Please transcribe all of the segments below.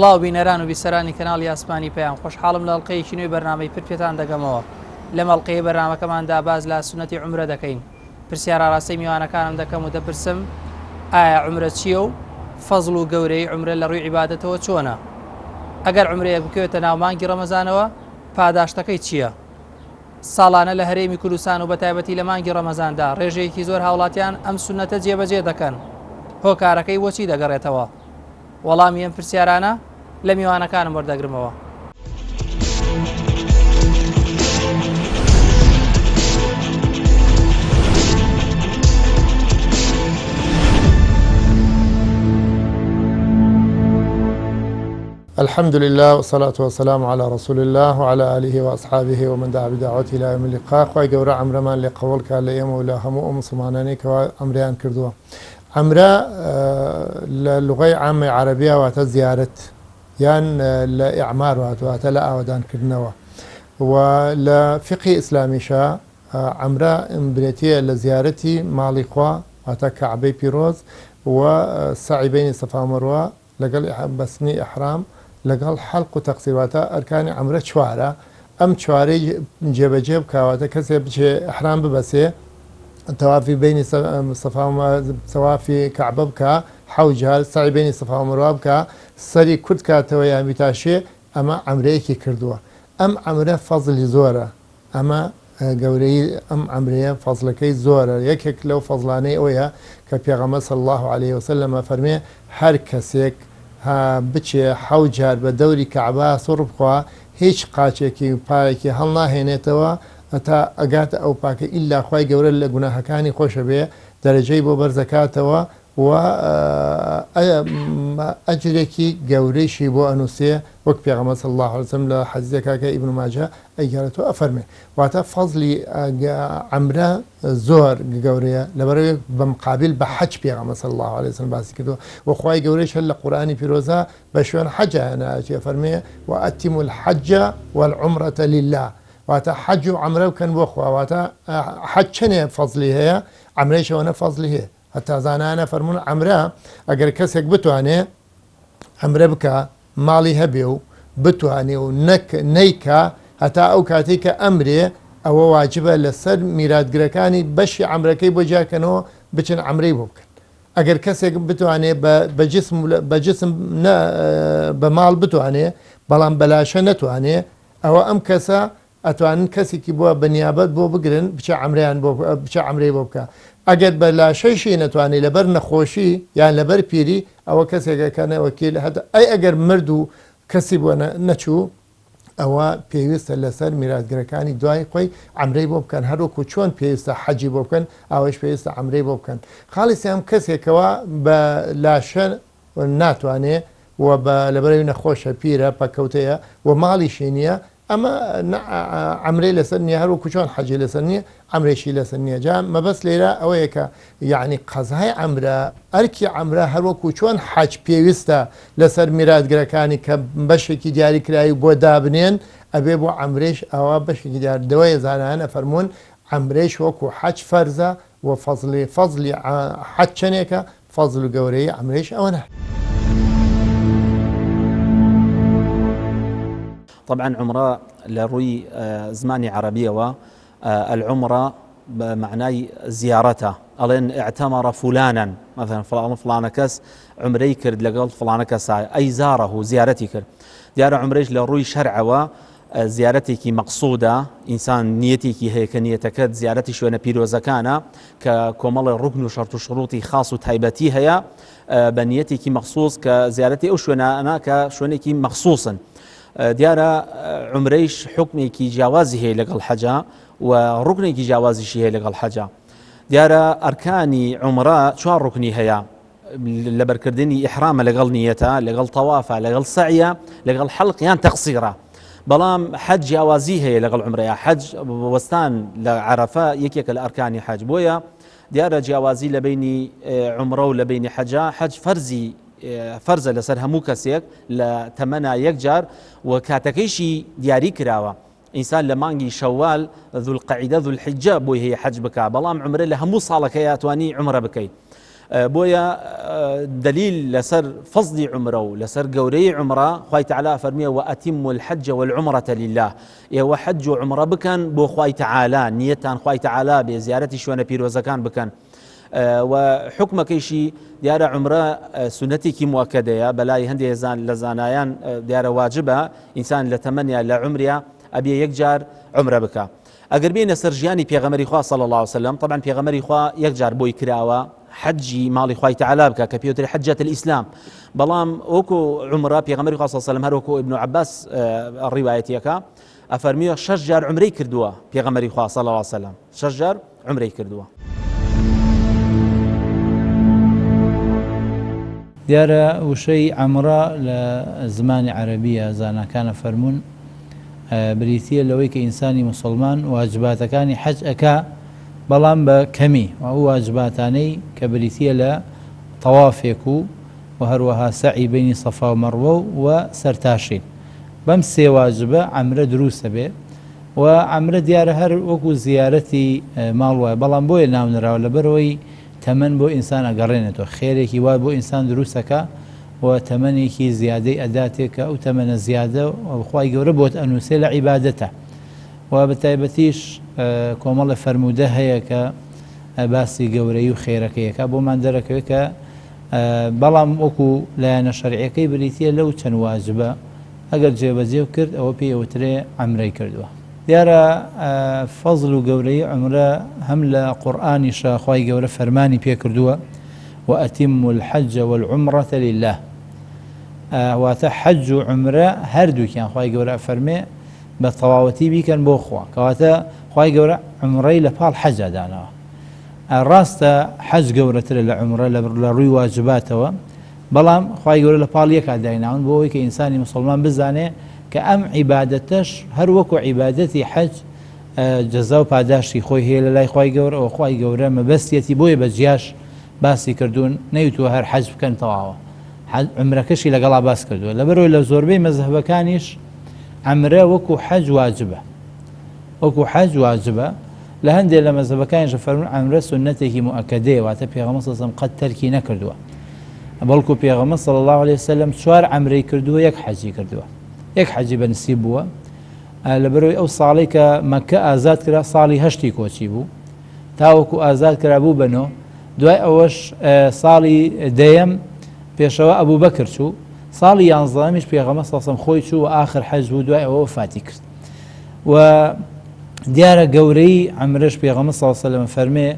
سڵاو بینەران و بیسەرانی کەناڵی ئاسمانی پێیان خۆشحاڵم لە ئەڵقەیەکی نوێی بەرنامەی پێتان دەگەمەوە. لەم ئەڵقەیە بەرنامەکەماندا باز لە سونەتی عومرە دەکەین. پرسیارە ڕاستەی میوانەکانم دەکەم و دەپرسم ئایا عومرە چییە و فەزڵ و گەورەی عومرە لە ڕووی عیبادەتەوە چۆنە؟ ئەگەر عومرەیەک بکەوێتە ناو مانگی ڕەمەزانەوە پاداشتەکەی چییە؟ ساڵانە لە هەرێمی کوردستان و بەتایبەتی لە مانگی ڕەمەزاندا ڕێژەیەکی زۆر هاوڵاتیان ئەم سونەتە جێبەجێ دەکەن. هۆکارەکەی بۆچی دەگەڕێتەوە؟ وەڵامی ئەم پرسیارانە لە میوانەکانم وەردەگرمەوە. الحمد لله والصلاة والسلام على رسول الله وعلى آله وأصحابه ومن دعا بدعوته إلى يوم اللقاء. خوای گەورە عەمرەمان لێ قەوڵکە لە ئێمە و لە هەموو مسلمانانەی کەوا عەمرەیان کردووە. عەمرە لە لوغەی عامەی عەرەبیە واتە زیارەت یان لە ئیعمار واتە لە ئاوەدانکردنەوە، و لە فقی ئیسلامیشە عەمرە برێتیە لە زیارەتی ماڵی خوا واتە کەعبەی پیرۆز و سەعی بەینی سەفا و مەروە لەگەڵ بەستنی ئیحرام لەگەڵ حەڵق و تەقسیراتە ئەرکانی عەمرە چوارە. ئەم چوارەی جێبەجێ بکەواتە کەسێ بچێ ئیحرام ببەسێ، تەوافی بینی سەفا و تەوافی کەعبە بکە حەوت جار، سەعی بینی سەفا و مەروە بکە، سەری کورت کاتەوە یان بیتاشێ، ئەمە عەمرەیەکی کردووە. ئەم عەمرە فەزلی زۆرە، ئەمە گەورەی ئەم عەمرەیە فەزلەکەی زۆرە. یەکێک لەو فەزلانەی ئەوەیە کە پێغەمبەر صلی الله عليه وسلم فەرمێ هەر کەسێک بچێ حەوت جار بە دەوری کەعبە سوڕ بخوا، هیچ قاچێکی و پارێکی هەڵ ناهێنێتەوە تا ئەگاتە ئەو پاکە ئیلا خوای گەورە لە گوناهەکانی خۆشە بێ، دەرەجەی بۆ بەرزەکاتەوە و ئەجرێکی گەورەیشی بۆ ئەنووسێ، وەک پێغەمبەر صلی الله عليه وسلم لە حەدیثێکا کە ئیبن ماجە ئەیگەڕێتەوە ئەفەرمێ. واتە فەزلی عەمرە زۆر گەورەیە، لەبەرەوەی بە مقابل بە حەج پێغەمبەر صلی الله عليه وسلم باسی کردووە، و خوای گەورەیش هەر لە قورئانی پیرۆزە بە شوێن حەجە فەرمێ وئەتیموا الحەجە والعومرەة لله، واتە حەج و عەمرە بکەن بۆ خوا. واتە حەج چەندێ فەزلی هەیە، عەمرەیشەوەنە فەزلی هەیە. هەتا زانانە فەرمون عەمرە ئەگەر کەسێک بتوانێ عەمرە بکە، ماڵی هەبێ و بتوانێ و نەیکە هەتا ئەو کاتێک کە ئەمرێ، ئەوە واجبە لەسەر میراتگرەکانی بەشی عەمرەکەی بۆ جاکەنەوە بچن عەمرەی بۆ بکەن. ئەگەر کەسێک بتوانێ بە جسم بە ماڵ بتوانێ بەڵام بەلاشە نەتوانێ، ئەوە ئەم کەسە ئەتوانن کەسێکی بۆ بەنیابەت بۆ بگرن بچە عەمرەی بۆ بکە. ئەگەر بە لاشەیشی نەتوانێت لەبەر نەخۆشی یان لەبەر پیری، ئەوە کەسێکەکەنە وەکیل هەتا ئەگەر مرد و کەسی بۆ نەچوو، ئەوە پێویستە لەسەر میراتگرەکانی دوای خۆی عەمرەی بۆ بکەن، هەروەکو چۆن پێویستە حەجی بۆ بکەن ئەوەش پێویستە عەمرەی بۆ بکەن. خاڵیسی ئەم کەسێکەوە بە لاشە ناتوانێ و لەبەرەوەی نەخۆشە پیرە پەکەوتەیە و ماڵیشی نییە، ئەمە عەمرەی لەسەر نییە، هەروەکو چۆن حەجی لەسەر نییە ئەمرێکی لەسەر نییە. جا مەبەست لێرە ئەوەیە کە یعنی قەزای عەمرە ئەرکی عەمرە هەروەکو چۆن حەج پێویستە لەسەر میراتگرەکانی کە بەشێکی دیاریکراوی بۆ دابنێن، ئەبێ بۆ عەمرەیش ئەوە بەشێکی دەوەیە. زانانە فەرموون عەمرەیش وەکو حەج فەرزە و فەزلی حەج چەندێکە، فەزل و گەورەی عەمرەیش ئەوەنە. طبعا عمرة لروي زماني عربية والعمرة بمعنى زيارته، ألين اعتمر فلانا مثلا فلان كس عمري كرد لقل فلان كس أي زاره زيارتي كرد ديار عمريش لروي شرع زيارتك مقصودة، إنسان نيتك هيك نيتك زيارتي شو أنا بيروزا كان ككمال الركن وشرط شروطي خاص وتايبتي هي بنيتك مخصوص كزيارتي أو شو أنا كشونك مخصوصا. دیارە عمرەیش حکمێکی جیاوازی هەیە لەگەڵ حەجە و ڕوکنێکی جیاوازیشی هەیە لەگەڵ حەجە. دیارە ئەرکانی عومرە چوار ڕوکنی هەیە، لەبەرکردنی ئیحرامە لەگەڵ نیەتە، لەگەڵ تەوافە، لەگەڵ سەعیە، لەگەڵ حەڵق یان تەقسیرە. بەڵام حەج جیاوازی هەیە لەگەڵ عومرەیە. حەج وەستان لە عەرەفە یەکێکە لە ئەرکانی حەج، بۆیە دیارە جیاوازی لە بینی عومرە و لە بینی حەجە. حەج فەرزە لەسەر هەموو کەسێک لە تەمەنا یەک جار و کاتەکەیشی دیاری کراوە. ئینسان لە مانگی شەوال ذوالقەعیدە ذوالحیجە بۆی هەیە حەج بکە، بەڵام عومرە لە هەموو ساڵەکەی ئەتوانی عومرە بکەیت. بۆیە دلیل لەسەر فەزلی عمرە و لەسەر گەورەی عمرە خوای تعالی فەرمیێ وأتم الحج والعمرة لله ئێوە حەج و عمرە بکەن بۆ خوای تعالی نیەتان خوای تعالی بێ زیارەتی شوێنە پیرۆزەکان بکەن و حکمەکەیشی دیارە عمرە سنەتێکی موەکەدەیە بەلای هەندێک لە زانایان دیارە واجبە ئینسان لە تەمەنیا لە عمریا ئەبێ یەک جار عمرە بکە ئەگەر بینە سەر ژیانی پێغەمبەری خوا صلی الله علیه وسلم طبعا پێغەمبەری خوا یەک جار بۆی کراوە حجی ماڵی خوای تعالی بکە کە پێوتری حجەت الئیسلام بەڵام وەکو عمرە پێغەمبەری خوا صلی الله علیه وسلم هەر وەکو ابن عباس ڕیوایەتیەکە ئەفەرمیوە 6 جار عمرەی کردووە پێغەمبەری خوا صلی الله علیه وسلم 6 جار عمرەی کردووە. دیارە وشەی عەمرە لە زمانی عەرەبیە زاناکانە فەرموون بریتیە لەوەی کە ئینسانی موسڵمان واجباتەکانی حەج ئەکا بەڵام بە کەمی ئەو واجباتانەی کە بریتیە لە تەوافێک و هەروەها سەعی بینی سەفا و مەڕوە و سەرتاشین بەم سێ واجبە عەمرە دروستە بێ و عەمرە دیارە هەر وەکو زیارەتی ماڵ وایە بەڵام بۆیە ناونراوە لەبەرەوەی تەمەن بۆ ئینسان ئەگەڕێنێتەوە خێرێکی وای بۆ ئینسان دروستەکە و تەمەنێکی زیادەی ئەداتێکە ئەو تەمەنە زیادە خوای گەورە بۆت ئەنووسێ لە عیبادەتە و بە تایبەتیش کۆمەڵە فەرموودە هەیە کە باسی گەورەی و خێرەکەیەکە بۆمان دەرەکەوێت کە بەڵام وەکو لایەنە شەرعیەکەی بریتیە لەو چەند واجبە ئەگەر جێبەجێ کرد ئەوە پێی ئەوترێ عەمرەی کردووە. دیارە فەزل و گەورەی عمرە هەم لە قورئانیشە خوای گەورە فەرمانی پێ کردووە وأتم الحج والعمرة لله واتە حەج و عمرە هەردووکیان خوای گەورە فەرمێ بە تەواوەتی بیکەن بۆ خوا کەواتە خوای گەورە عمرەی لە پاڵ حەجە داناوە. ڕاستە حەج گەورەترە لە عمرە لە ڕووی واجباتەوە بەڵام خوای گەورە لە پاڵ یەکا دایناون بۆ ئەوەی کە ئینسانی موسڵمان بزانێ کە ئەم عیبادەتەش هەر وەکو عیبادەتی حەج جەزا و پاداشتی خۆی هەیە لە لای خوای گەورە و خوای گەورە مەبەستیەتی بۆیە بە جیاش باسی کردوون نەیوتوە هەر حەج بکەن تەواوە عمرەکەشی لەگەڵا باس کردووە لەبەرەوەی لە زۆربەی مەزهبەکانیش عمرە وەکو حەج واجبە وەکو حەج واجبە لە هەندێک لە مەزهبەکانیش فەرموون عمرە سنەتێکی موئەکەدەیە واتە پێغەمبەر صلی الله علیه و سلم قەت تەرکی نەکردووە بەڵکو پێغەمبەر صلی الله علیه و سلم 4 عمرەی کردووە یەک حەجی کردووە یەک حەجی بەنسیب بووە لەبەرەوەی ئەو ساڵی کە مەکە ئازاد کرا ساڵی 8 کۆچی بوو تاوەکو ئازاد کرا بوو بنەوە دوای ئەوەش ساڵی دەیەم پێشەوە ئەبوو بەکر چوو ساڵی 11میش پێغەمبەر صلی الله علیه و سلم خۆی چوو و ئاخر حەج بوو دوای ئەوە وفاتی کرد و دیارە گەورەی عمرەش پێغەمبەر صلی الله علیه و سلم فەرمێ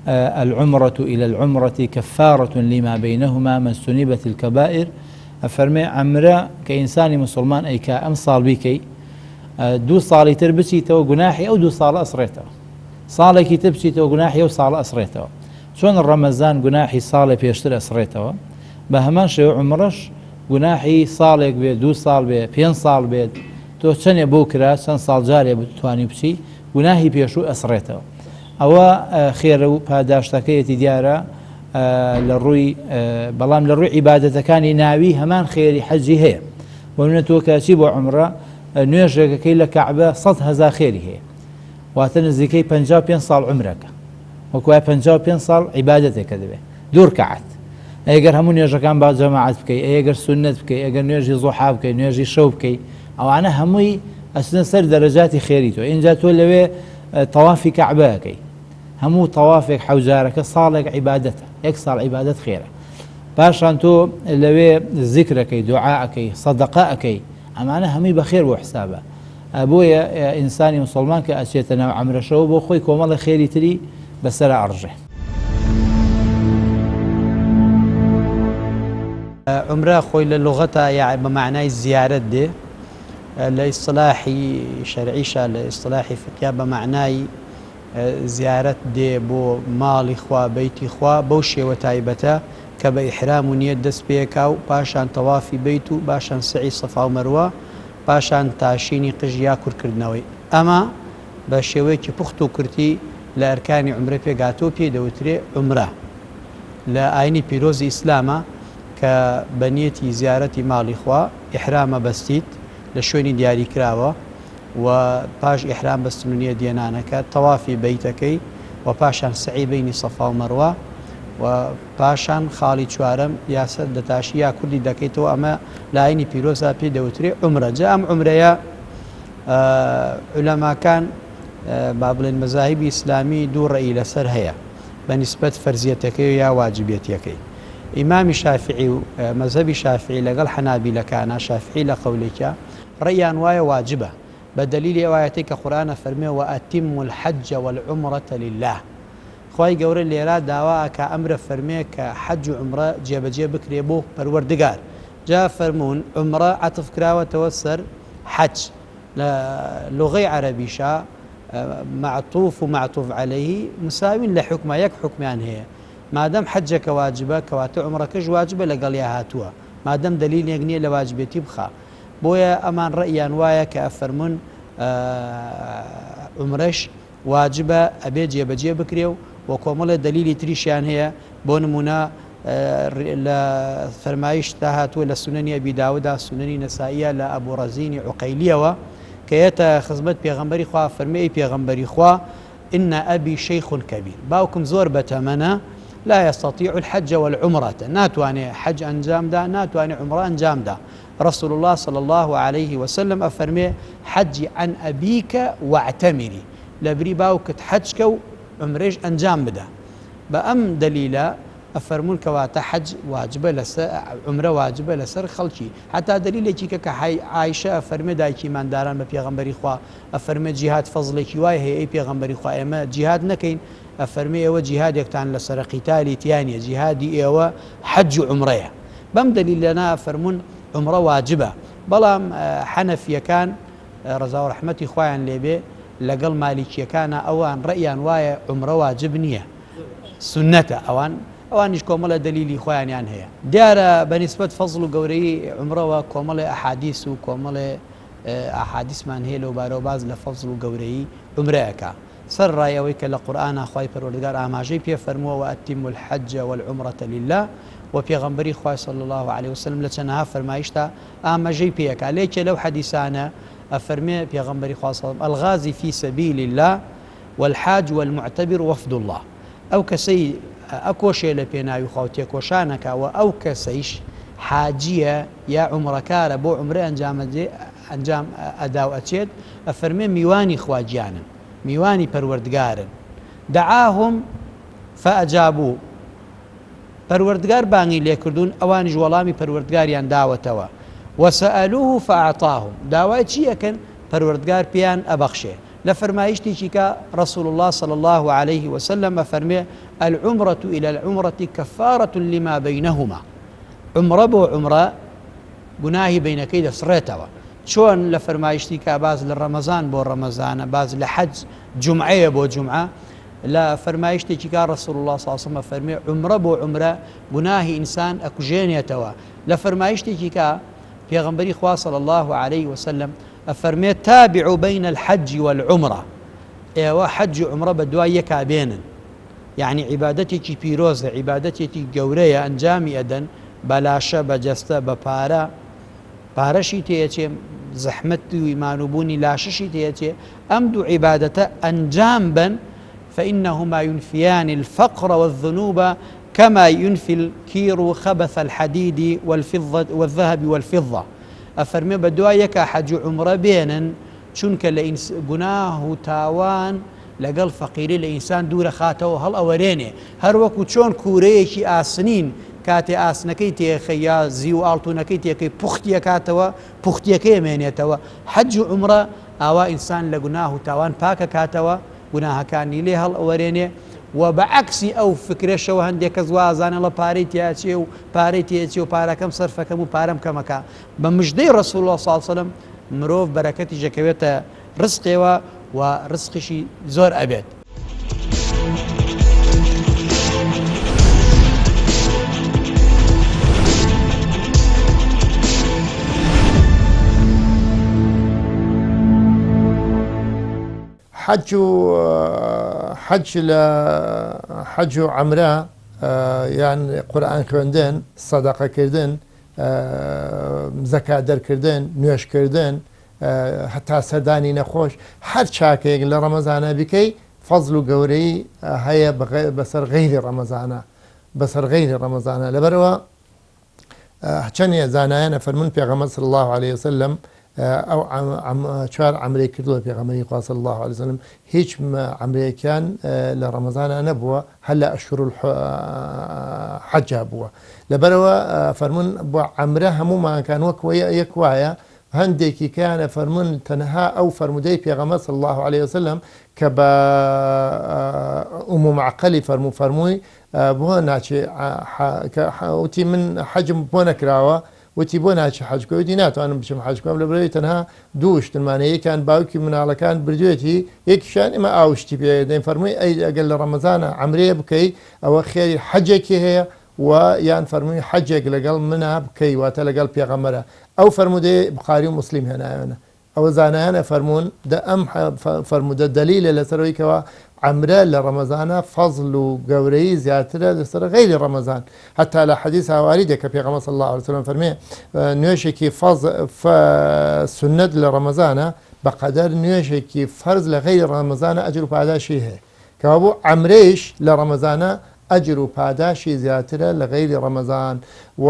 العمرة إلى العمرة كفارة لما بينهما ما اجتنبت الكبائر أفرمي عمرة كإنسان مسلمان أي كأم صال بيكي 2 ساڵی تر بچیتەوە گوناحی ئەو 2 ساڵە ئەسڕێتەوە ساڵێکی تر بچیتەوە گوناحی ئەو ساڵە ئەسڕێتەوە چۆن ڕەمەزان گوناحی ساڵی پێشتر ئەسڕێتەوە بە هەمان شێوە عمرەش گوناحی ساڵێک بێت 2 ساڵ بێت 5 ساڵ بێت تۆ چەندێ بۆ کرا چەند ساڵ جارێ بتوانی بچی گوناحی پێشوو ئەسڕێتەوە ئەوە خێرە و پاداشتەکەیەتی دیارە لە ڕووی بەڵام لە ڕووی عیبادەتەکانی ناوی هەمان خێری حەجی هەیە بۆ تۆ کەچی بۆ عمرە نوێژێکەکەی لە کەعبە 100,000 خێری هەیە واتە نزیکەی 55 ساڵ عمرەکە وەکوای 55 ساڵ عیبادەتێکە دەبێت دوو ڕکعات ئەگەر هەموو نوێژەکان با جەماعەت بکەی ئەگەر سنت بکەی ئەگەر نوێژی زوحا بکەی نوێژی شەو بکەی ئەوانە هەمووی ئەچنە سەر دەرەجاتی خێری تۆ اینجا تۆ لەوێ تەوافی کەعبەکەی هەموو تەوافێک حەوجارەکە ساڵێک عیبادەتە 1 ساڵ عیبادەت خێرە پاشان تۆ لەوێ ذیکرەکەی دوعاەکەی سەدەقە ئەەکەی ئەمانە هەمووی بەخێر بۆ حسابە بۆیە ئینسانی مسلمان کە ئەچێتە ناو عەمرەشەوە بۆ خۆی کۆمەڵی خێری تری بەسەر ئەڕژێ. عمرە خۆی لە لوغەتە بە معنای زیارەت دێ لە ئیصطلاحی شەرعیشە لە ئیصطلاحی فقهیا بە معنای زیارەت دێ بۆ ماڵی خوا بەیتی خوا بەو شێوە تایبەتە کە بە ئیحرام و نیەت دەست پێکا و پاشان تەوافی بەیت و پاشان سعی سەفا و مەروە پاشان تاشینی قژ یا کوورکردنەوەی ئەمە بە شێوەیەکی پوخت و کورتی لە ئەرکانی عمرە پێگاتۆ پێ دەوترێ عمرە لە ئاینی پیرۆزی ئیسلامە کە بە نیەتی زیارەتی ماڵی خوا ئیحرامە بەستیت لە شوێنی دیاری کراوە و پاش ئیحرام بەستن و نیەت دێنانەکە تەوافی بەیتەکەی و پاشان سعی بینی سەفا و مەروە و پاشان خاڵی چوارەم یاسە دەتاشی یا کوردی دەکەیتەوە ئەمە لاینی پیرۆزا پێ دەوترێ عمرە جا ئەم عمرەیە علەماکان با بڵێن مەزاهیبی ئیسلامی دوو ڕێی لەسەر هەیە بە نیسبەت فەرزیەتەکەی یا واجبێتیەکەی ئیمامی شافعی و مەذهبی شافعی لەگەڵ حەنابیلەکانە شافعی لە قەولێکە ڕێیان وایە واجبە بە دەلیلی ئەوایەتەی کە قورئانە فەرمێ وەئەتیموا الحەجە والعومرەتە لله خی گەورە لێرا داواکە ئەمرە فەرمێ کە حەج و عمرە جێبەجێ بکرێ بۆ پەروەردگار جا فەرمونون عمرە عەتف کراوەتەوە سەر حەج لە لوغەی عەرەبیشە معطوف و معطوف عليه مساوین لە حکمە یەک حکمیان هەیە مادەم حەجەکە واجبە کەواتە عمرەکەش واجبە لەگەڵیا هاتووە مادەم دلیلێک نییە لە واجبێتی بخە بۆیە ئەمان ڕەیان وایە کە ئەفەرمون عمرەش واجبە ئەبێ جێبەجێ بکرێ و کۆمەڵە دلیلی تریشیان هەیە بۆ نمونە لە فەرمایش تا هاتووە لە سونەنی ئەبی داوودا سونەنی نەسائیە لە ئەبوو ڕەزینی عوقەیلیەوە کە یەتە خزمەت پێغەمبەری خوا فەرمێی پێغەمبەری خوا إن أبي شيخ كبير باوكم زور بتمنى لا يستطيع الحج والعمرة ناتواني حج أنجام دا ناتواني عمرة أنجام دا رسول الله صلى الله عليه وسلم أفرمي حج عن أبيك واعتمري لبري باوكت حجك وعمريش أنجام بدا بأم دليلا أفرمون كواتا حج واجبة لسر عمرة واجبة لسر خلشي حتى دليل كيكا عائشة أفرمي دايكي من داران ببيغمبري خوا أفرمي جهاد فضلك واي هي بيغمبري خوا إما جهاد نكين أفرمي إيوه جهاد يكتان لسر قتالي تيانية جهادي إيوه حج عمرية بم دليل لنا أفرمون عمرة واجبة بلام حنفية كان رضا ورحمتي خوايان ليبي لقل مالكية كان أوان رأيان واي عمرة واجب نية سنة ئەوانیش کۆمەڵە دلیلی خۆیانیان هەیە دیارە بەنسبەت فەزڵ و گەورەی عمرەوە کۆمەڵی ئەحادیث و کۆمەڵێ ئەحادیثمان هەیە لەو بارەوە باز لە فەزڵ و گەورەی عمرەیەکە سەر ڕایەوەی کە لە قورئانە خوای پەروەردگار ئاماژەی پێ فەرمووە وەئەتیموا الحەجە والعومرەتە لله و پێغەمبەری خوای صلی الله عليه وسلم لە چەندەها فەرمایشتا ئاماژەی پێیەکا لێکێ لەو حەدیثانە ئەفەرمێ پێغەمبەری خوا صلی الله الغازی فی سەبیل الله والحاج والمعتبر وفد الله ئەو کەسەی ئەکۆشێ لە پێناوی خوا و تێکۆشانەکەوە ئەو کەسەیش حاجیە یا عومڕەکارە بۆ عومرە ئەنجام ئەدا و ئەچێت ئەفەرمێ میوانی خواگیانن میوانی پەروەردگارن دعاهم فەئەجابوو پەروەردگار بانگی لێکردوون ئەوانیش وەڵامی پەروەردگاریان داوەتەوە وسألوه فأعطاهم داوای چی ئەکەن پەروەردگار پێیان ئەبەخشێ لفرمايشتي رسول الله صلى الله عليه وسلم فرمي العمرة إلى العمرة كفارة لما بينهما عمرة بو عمرة جناهي بين كيد سريتوا شون لفرمايشتي باز للرمضان بو رمضان باز لحج جمعة بو جمعة لا فرمايشتي رسول الله صلى الله عليه وسلم فرمي عمرة بو عمرة جناهي إنسان أكجين يتوا لفرمايشتي في غنبري خوا صلى الله عليه وسلم أفرمي تابعوا بين الحج والعمرة إيوا حج وعمرة بدوايا كابين يعني عبادتي بيروز عبادتي جورية أنجامي أدن بلاشة بجستة ببارا بارشي تيتي زحمت ويمانوبوني لاششي تيتي أمدو عبادة أنجامبا فإنهما ينفيان الفقر والذنوب كما ينفي الكير خبث الحديد والفضة والذهب والفضة أفرمي بدوايك حج عمره بينا چونك گناه تاوان لقل فقيري لإنسان دور خاته هل أوريني هر وكو چون كوريكي آسنين كاتي آسنكي تيخيا زيو آلتونكي تيكي پختيا كاتوا پختيا كي مينيتوا حج عمره آوا إنسان لقناه تاوان باكا كاتوا قناها كان ليه هل أوريني وبعكس أو فكرة شو هنديك زوازان الله باريتياتي وباريتياتي وباركم صرفكم وبارم كمكا بمجدي رسول الله صلى الله عليه وسلم مروف بركتي جكويتا رزقي ورزقي شي زور أبيت حج عمره يعني قرآن كردن صدقة كردن زكاة در كردن نوش كردن حتى سرداني نخوش هر شاكيك لرمضان بكي فضل قوري هيا بسر غير رمضان بەسەر غەیری ڕەمەزانە لەبەرەوە چەندێ زانایانە فەرمون پێغەمبەر صلی الله عليه وسلم ئەو چوار عەمرەی کردووە پێغەمبەری خوا صلی الله عليه وسلم هیچ عەمرەیەکیان لە ڕەمەزانە نەبووە هەر لە ئەشهور الحەجا بووە لەبەرەوە فەرمون بۆ عەمرە هەمومانکان وەک یەک وایە هەندێکی کەیانە فەرمون تەنها ئەو فەرمودەی پێغەمبەر صلی الله عليه وسلم کە بە ئوم معقەلی فەرمووی بۆ ناچێ وتی من حەجم بۆ نەکراوە وتی بۆ ناچی حەجکۆ وتی ناتوانم بچم حەجکۆم لەبەرەوەی تەنها دوو شتمانە یەکیان باوکی مناڵەکان بردوێتی یەکیشان ئێمە ئاوشتی پێ دەین فەرمووی ئەی ئەگەر لە ڕەمەزانە عەمرەیە بکەی ئەوە خێری حەجێکی هەیە و یان فەرمووی حەجێک لەگەڵ منە بکەی واتە لەگەڵ پێغەمبەرە ئەو فەرمودەی بوخاری و موسلیم هێنایەنە ئەوە زانایانە فەرموون ئەم فەرمودە دەلیلە لەسەرەوەی کەوە عەمرە لە ڕەمەزانە فەزڵ و گەورەی زیاترە لەسەر غەیری ڕەمەزان هەتا لە حەدیث هاواریدە کە پێغەمبەر صلی الله عليه وسلم فەرمێ نوێژێکی سنەت لە ڕەمەزانە بەقەدەر نوێژێکی فەرز لە غەیری ڕەمەزانە ئەجر و پاداشی هەیە کەوا بۆ عەمرەیش لە ڕەمەزانە ئەجر و پاداشی زیاترە لە غەیری ڕەمەزان و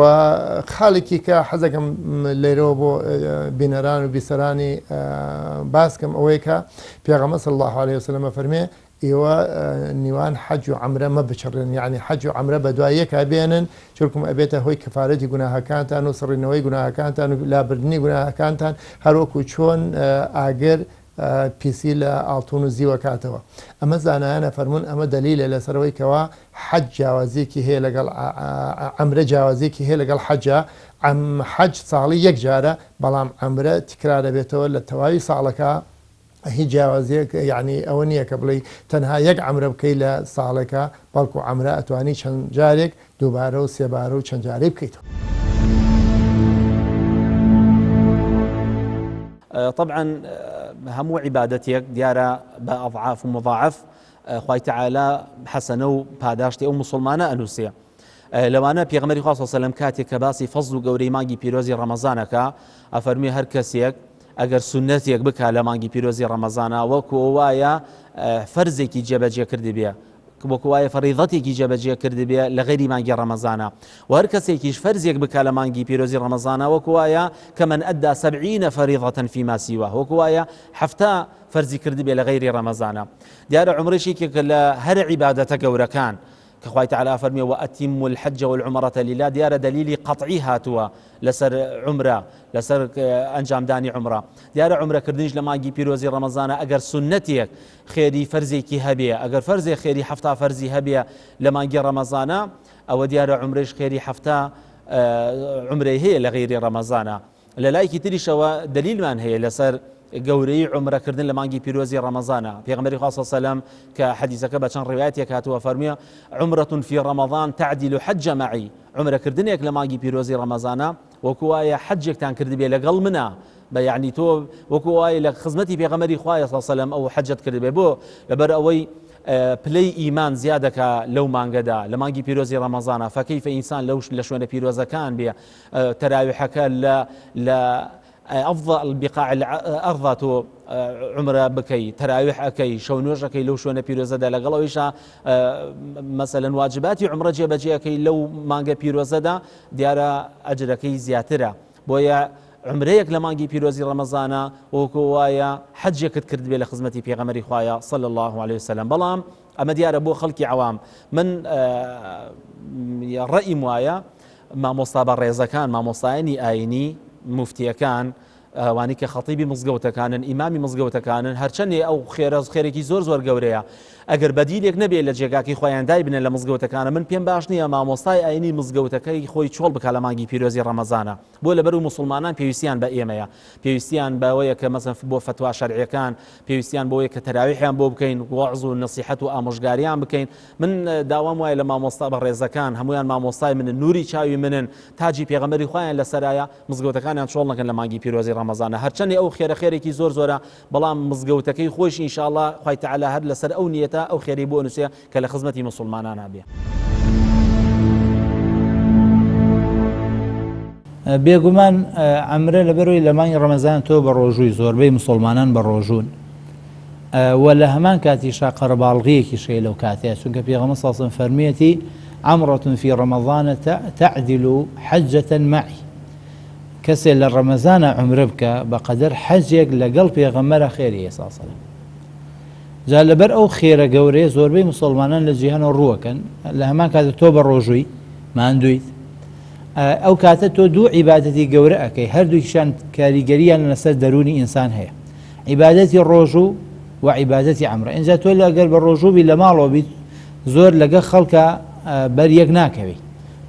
خاڵێکی کە حەزەکەم لێرەوە بۆ بینەران و بیسەرانی باسکەم ئەوەی کە پێغەمبەر صلی الله عليه وسلم فەرمێ ئێوە نیوان حەج و عەمرە مەبچڕن یعنی حەج و عەمرە بە دوای یەکا بێنن چونکە ئەبێتە هۆی کەفارەتی گوناهەکانتان و سڕینەوەی گوناهەکانتان و لابردنی گوناهەکانتان هەروەکو چۆن ئاگر پیسی لە ئاڵتون و زیوە کاتەوە ئەمە زانایانە فەرمون ئەمە دەلیلە لەسەرەوەی کەوا حەج جیاوازیەکی هەیە لەگەڵ عەمرە جیاوازیەکی هەیە لەگەڵ حەجە حەج ساڵی یەک جارە بەڵام عەمرە تکرار دەبێتەوە لە تەواوی ساڵەکە هیچ جیاوازیەک یعنی ئەوە نییە کە بڵێ تەنها یەک عەمرە بکەی لە ساڵەکە بەڵکو عەمرە ئەتوانی چەند جارێک دووبارە و سێبارە و چەند جارێک بکەیتەوە طبعا همو عبادتك ديارة بأضعاف ومضاعف خوي تعالى حسنه وباداشتي أو مسلمانة أنوسية لو أنا بيغمري خاصة وسلم كاتي كباسي فضل قوري مانجي بيروزي رمضانك أفرمي هر كسيك أجر سنتيك بك لمانجي بيروزي رمضان وكوايا فرزك جبجي كردي بيا وكوايا فريضتك جبجي كردي بيا لغير مانجي رمضان وهر كسيكيش فرزك بك لمانجي بيروزي رمضان وكوايا كمن أدى 70 فريضة فيما سواه وكوايا حفتا فرزي كردي بيا لغير رمضان ديار عمري شيك هر عبادتك وركان كخوي تعالى فرمي وأتم الحج والعمرة لله ديار دليل قطعي هاتوا لسر عمرة لسر أنجام داني عمرة ديار عمرة كردنج لما أجي بيروزي رمضان أجر سنتيك خيري فرزي كي هبية أجر فرزي خيري حفتا فرزي هبية لما أجي رمضان أو ديار عمرش خيري حفتا عمري هي لغير رمضان للايكي تري شوا دليل من هي لسر گەورەی عمرەکردن لە مانگی پیرۆزی ڕەمەزانە پێغەمبەری خوا صلی الله علیه و سلم کە حەدیثەکە بە چەند ڕیوایەتێک هاتووە فەرموویە عمرة في رمضان تعدل حج معي عمرەکردنێک لە مانگی پیرۆزی ڕەمەزانە وەکو وایە حەجێکتان کرد بێ لەگەڵ منە بە یعنی تۆ وەکو وایە لە خزمەتی پێغەمبەری خوایە صلی الله علیه و سلم ئەو حەجەت کرد بێ بۆ لەبەر ئەوەی پلەی ئیمان زیادەکە لەو مانگەدا لە مانگی پیرۆزی ڕەمەزانە فەکەیفە ئینسان لە شوێنە پیرۆزەکان بێ تەراویحەکە لە أفضل البقاع الأرض عمره بكي تراويح أكي شونوش أكي لو شونا بيروزدا لقلويشا مثلا واجباتي عمره جيبجي أكي لو مانجا بيروزدا ديارا أجركي زياترة بويا عمريك لمانجي بيروزي رمضان وكوايا حجك تكرد بي لخدمتي في غمري خوايا صلى الله عليه وسلم بلام أما ديارا بو خلقي عوام من الرأي موايا ما مصاب الرئيزة كان ما مصايني آيني مفتیەکان وانی کە خەتیبی مزگەوتەکانن ئیمامی مزگەوتەکانن هەرچەندێ ئەو خێرێکی زۆر گەورەیە ئەگەر بەدیلێک نەبێت لە جێگاکی خۆیان دای بنێن لە مزگەوتەکانە من پێم باش نییە مامۆستای ئاینی مزگەوتەکەی خۆی چۆڵ بکە لە مانگی پیرۆزی ڕەمەزانە بۆ لەبەر و مسلمانان پێویستیان بە ئێمەیە پێویستیان بەوەیە کە مەسەن بۆ فتوا شەرعیەکان پێویستیان بۆیە کە تەراویحیان بۆ بکەین وەعظ و نەسیحەت و ئامۆژگاریان بکەین من داوام وایە لە مامۆستا بەڕێزەکان هەمویان مامۆستای منن نوری چاوی منن تاجی پێغەمبەری خۆیان لەسەرایە مزگەوتەکانیان چۆڵ نەکەن لە مانگی پیرۆزی ڕەمەزانە هەرچەندێ ئەو خێرێکی زۆرە بەڵام مزگەوتەکەی خۆش ئینشاءالله خوای تەعالی هەر لەسەر ئەو نیەتە ئەو خێری بۆ نووسێ کە لە خزمەتی مسلمانان هەبێ بێگومان عەمرە لەبەرەوەی لە مانگی ڕەمەزان تۆ بە ڕۆژووی زۆربەی مسلمانان بە ڕۆژوون و لە هەمان کاتیشا قەرەباڵغیەکی شەیە لەو کاتەیە چونکە پێغەمبەر صلی الله علیه و سلم فەرمیەتی عمرة في رمضان تعدل حجة معي. كسي للرمضان عمربك بقدر حجك لقلب يغمر خيري صلى الله عليه وسلم. جا لبر أو خير قوري زوربي مسلمانان لجيهان الروكن لهما كانت توبة الروجوي ما عندويت أو كاتتو دو عبادتي قورئك هردو كشان كاريقريا لنسر دروني إنسان هي عبادتي الروجو وعبادتي عمره إن جاتو لقلب الروجو بلا مالو بيت زور لقى خلق بريق ناكوي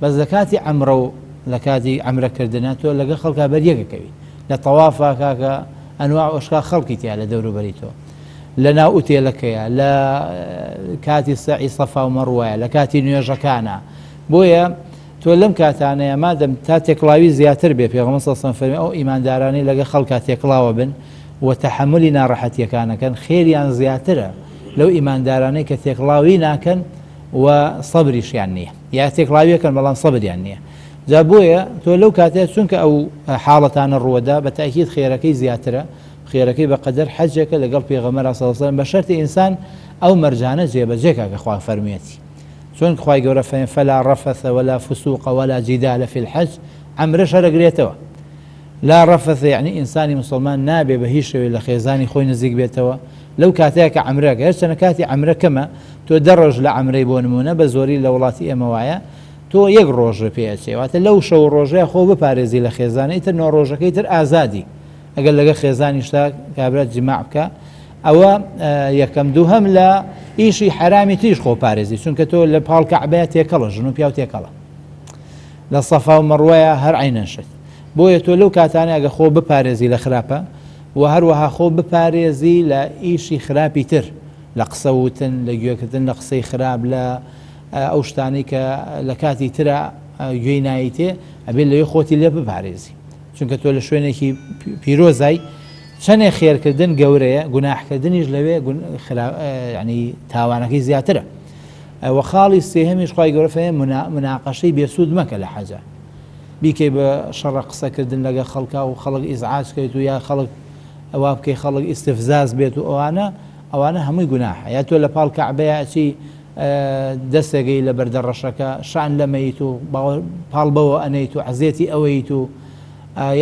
بس زكاتي عمره لكاتي عمره كردناتو لقى خلق بريق كوي لطوافا كاكا أنواع أشكال خلقي على دورو بريتو لنا أوتي لك لا كاتي السعي صفا ومروة لكاتي نيوجكانا بويا تولم كاتانا ما دام تاتيكلاوي زياتر بي في غمصة صنفرمي أو إيمان داراني لقى خلق تيكلاوة بن وتحملنا راحتي كان خيريان زياتر لو إيمان داراني كتيكلاوينا كان وصبرش يعني يا تيكلاوي كان بلان صبر يعني جابويا تولو كاتي سنك أو حالتان الرودة بتأكيد خيركي زياتر خيركي بقدر حجك لقلب پیغمبر صلى الله عليه وسلم بشرط إنسان أو مرجانة جيب جيكا كخوا فرميتي شون خوا يقول فلا رفث ولا فسوق ولا جدال في الحج عمر شرق ريتوا لا رفث يعني إنساني مسلمان نابي بهيش ولا خيزاني خوي نزيق بيتوا لو كاتيك عمرك هيش أنا كاتي عمرك كما تدرج لعمري بونمونا بزوري لولاتي أموايا تو يك روج بيتي وات لو شو روجي خو بباريزي لخيزاني إتر نو روجك إتر آزادي أقل لك خيزاني اشتاك كابرات جماع بك أو يكم دوهم لا إيشي حرامي تيش خو باريزي چونك تو لبهال كعبه تيكلا جنوبيا وتيكلا للصفا ومروه هر عين شت بويا تو لو كاتاني أقل خو بباريزي لخرابة وهروها خو بباريزي لا إيشي خرابي تر لقصوتن لجوكتن لقصي خراب لا أوشتاني لكاتي ترى جوينايتي أبي اللي يخوتي اللي بباريزي چونکە تۆ لە شوێنێکی پیرۆزای چەندێک خێرکردن گەورەیە گوناحکردنیش لەوێ ینی تاوانەکەی زیاترە و خاڵی سێهەمیش خوای گەورە فەرمێ مناقەشەی بێسوود مەکە لە حەجە بیکەی بە شەڕە قسەکردن لەگە خەڵکا و خەڵک ئیزعاج بکەیت و یا خەڵک ئەوا بکەی خەڵک ئیستفزاز بێت و ئەوانە هەمووی گوناحە یا تۆ لە پاڵ کەعبەیە ئەچی دەستێگەی لە بەردەڕەشەکە شان لەمەیت و پاڵبەوە ئەنەیت و عەزێتی ئەوەیت و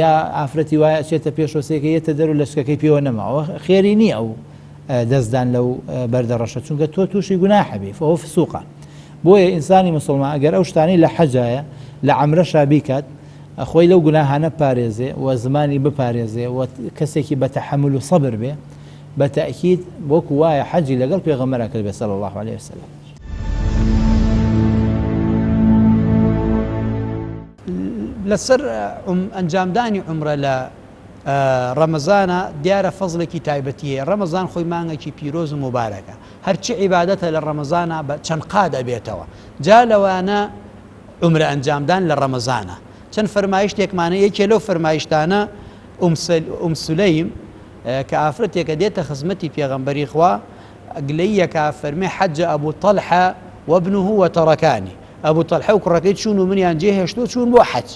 یا ئافرەتی وایە ئەچێتە پێشۆسێکە یەتە دەرو لەشکەکەی پێوە نەماوە خێری نییە ئەو دەستدان لەو بەردەڕەشە چونکە تۆ تووشی گوناحە بێ فەهو فسوقە بۆیە ئینسانی مسلمان ئەگەر ئەو شتانەی لە حەجایە لە عەمرەشا بیکات خۆی لەو گوناهانە بپارێزێ و زمانی بپارێزێ و کەسێکی بە تەحەمل و سەبر بێ بە تەئکید وەکو وایە حەجی لەگەڵ پێغەمبەرا کرد بێ صلی الله عليه وسلم. لەسەر ئەنجامدانی عومرە لە ڕەمەزانە دیارە فەزڵێکی تایبەتیە ڕەمەزان خۆی مانگێکی پیرۆز و مبارەکە هەرچی عیبادەتە لە ڕەمەزانە بە چەند قا دەبێتەوە جا لەوانە عومرە ئەنجامدان لە ڕەمەزانە چەند فەرمایشتێکمانە یەکێ لەو فەرمایشتانە سولەیم کە ئافرەتێکە دێتە خزمەتی پێغەمبەری خوا گلەیەکە فەرمێ حەجە ئەبوو طەلحە وابنه وتركاني أبو طلحة وكركيت شونو منيان جيه شتو شون بو حج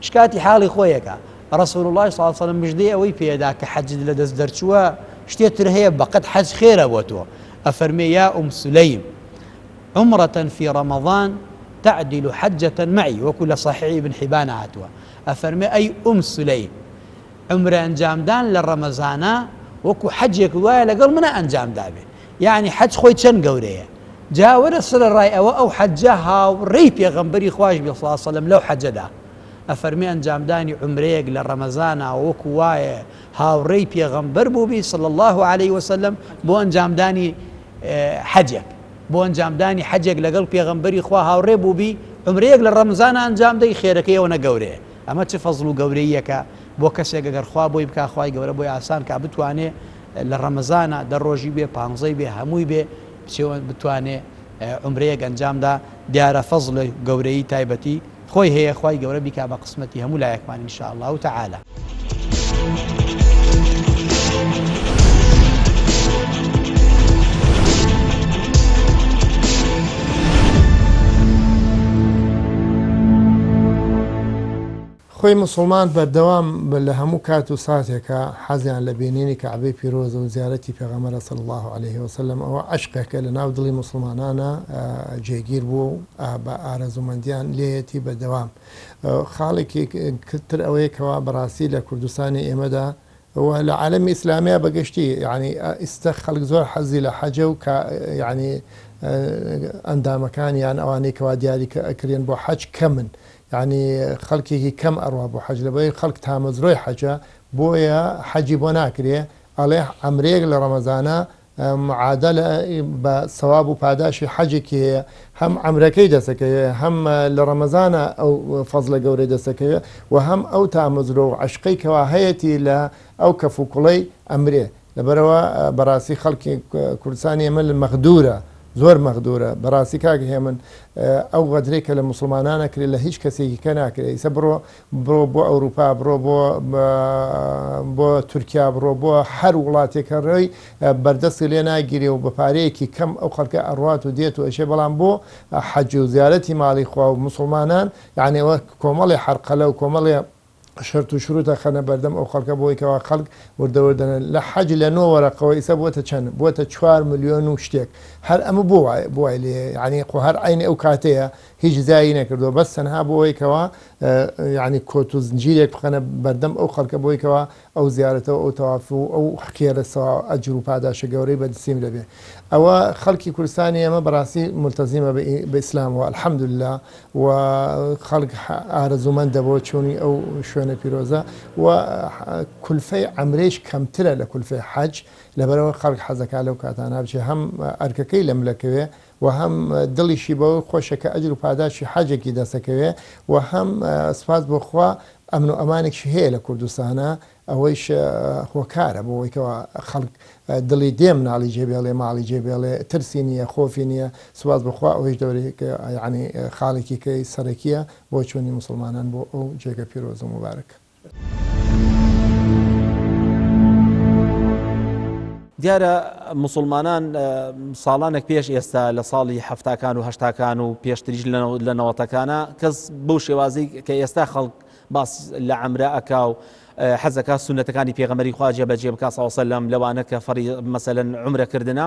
شكاتي حالي خويك رسول الله صلى الله عليه وسلم مجدي أوي بيداك حج لدز درشوا شتيت هي بقت حج خير أبوتو أفرمي يا سليم عمرة في رمضان تعدل حجة معي وكل صحيح ابن حبان عتوى أفرمي أي سليم عمرة أنجام دان للرمضان وكو حجك ويا لقل منا أنجام دابي يعني حج خوي تشن قوريه جاور سر الرأي أو حجها وري بيغمبري خواج صلى الله عليه وسلم لو حجدا أفرمي أنجام داني عمريق للرمضان وكواي هاوري بيغمبر بوبي صلى الله عليه وسلم بو أنجام داني حجك بو أنجام داني حجك لقل بيغمبري خوا هاوري بوبي عمريق للرمضان أنجام داي خيرك يونا قوري أما تفضلوا قوريك بو كسيك أقر خوا بو يبكا خواي قوري بو عسان كابتواني للرمضان در روجي بي بانزي بي هموي بي بتوانێ عمرەیەک ئەنجامدا دیارە فەزڵ گەورەی تایبەتی خۆی هەیە خوای گەورە بیکا بە قسمەتی هەموو لایەکمان ئین شاء الله تعالى. خۆی مسلمان بەردەوام لە هەموو کات و ساتێکە حەزیان لە بینینی کەعبەی پیرۆزە و زیارەتی پێغەمبەر صلی الله عليه وسلم ئەوە عشقێکە لە ناو دڵی مسلمانانە جێگیر بوو و بە ئارەزومەندیان لێیەتی بەردەوام. خاڵێکی تر ئەوەیەکەوە بەڕاستی لە کوردستانی ئێمەدا لە عالەمی ئیسلامیە بەگشتی یعنی ئێستا خەڵک زۆر حەزی لە حەجە و یعنی ئەندامەکانیان ئەوانەی کەوا دیاریکە ئەکرێن بۆ حەج کەمن. يعني خەڵکێکی کەم ئەڕوا بۆ حەج لەبەرەوەی خەڵک تامەزرۆی حەجە بۆیە حەجی بۆ ناکرێ ئەڵێ ئەمرێک لە ڕەمەزانە معادلە بە سەواب و پاداشی حەجێکی هەیە هەم عەمرەکەی دەسەکەوێ هەم لە ڕەمەزانە ئەو فەزلە گەورەی دەسەکەوێ و هەم ئەو تامەزرۆ و عشقەی کەوا هەیەتی لە ئەو کەف و کوڵەی ئەمرێ لەبەرەوە بەڕاستی خەڵکی کوردستانی ئێمە مەغدورە زۆر مەغدورە بەڕاستی کاک هێمن ئەو غەدرێک کە لە مسلمانانە کرێت لە هیچ کەسێکی کە ناکرێت ئیسە بڕۆ بۆ ئەوروپا بڕۆ بۆ تورکیا بڕۆ بۆ هەر وڵاتێکە ڕێی بەردەستی لێ ناگیرێ و بە پارەیەکی کەم ئەو خەڵکە ئەڕوات و دێت و ئەشێ بەڵام بۆ حەج و زیارەتی ماڵی خوا و مسلمانان یعنی ئەوە کۆمەڵی حەرقەلە و کۆمەڵی شرط و شروطە خەنە بەردەم ئەو خەڵکە بۆیکەوە خەڵک وردەوردەنە لە حەج لە 9 وەرەقەوە ئیسە بووەتە چەند بووەتە 4 ملیۆن و شتێک هەر ئەمە بۆ وای لێ یعنی خۆ هەر عینی ئەو کاتەیە هیچ زایی نەکردو بەس تەنها بۆیکەوە یعنی کۆت و زنجیرێک بخەنە بەردەم ئەو خەڵکە بۆیکەوە ئەو زیارەتەوە ئەو تەواف و ئەو خێرە ئەجر و پاداشە گەورەی بەدەستیم لەبێ ئەوە خەڵکی کوردستانی ئەمە بەڕاستی ملتەزیمە بە ئیسلامەوە الحەمدوللا و خەڵک ئارەزومەندە بۆ چوونی ئەو شوێنە پیرۆزە و کولفەی عەمرێش کەمترە لە کولفەی حەج لەبەرەوە خەڵک حەزەکە لەو کاتانە بچێ هەم ئەرکەکەی لەم لەکەوێ و هەم دڵیشی بەوە خۆشەکە ئەجر و پاداشی حەجێکی دەسەکەوێ و هەم سپاس بۆخوا ئەمن و ئەمانێکی هەیە لە کوردستانە ئەوەیش هۆکارە بۆەوەیکەوە خەڵک دڵی دێم ناڵی جێبێڵێ ماڵی جێبێڵێ ترسی نییە خۆفی نییە سواز بخوا ئەوەش دەورێک ینی خاڵێکی کەی سەرەکیە بۆ چۆنی مسلمانان بۆ ئەو جێگە پیرۆز و مبارەک. دیارە مسلمانان ساڵانێک پێش ئێستا لە ساڵی هەفتاکان و هەشتاکان و پێشتریش لە نەوەتەکانە کەس بەو شێوازی کە ئێستا خەڵک باس لە عەمرە ئەکا و حەزەکە سونەتەکانی پێغەمبەری خوا جێبەجێ بکا صلی الله علیه وسلم لەوانە کە فەری مەسەلەن عومرەکردنە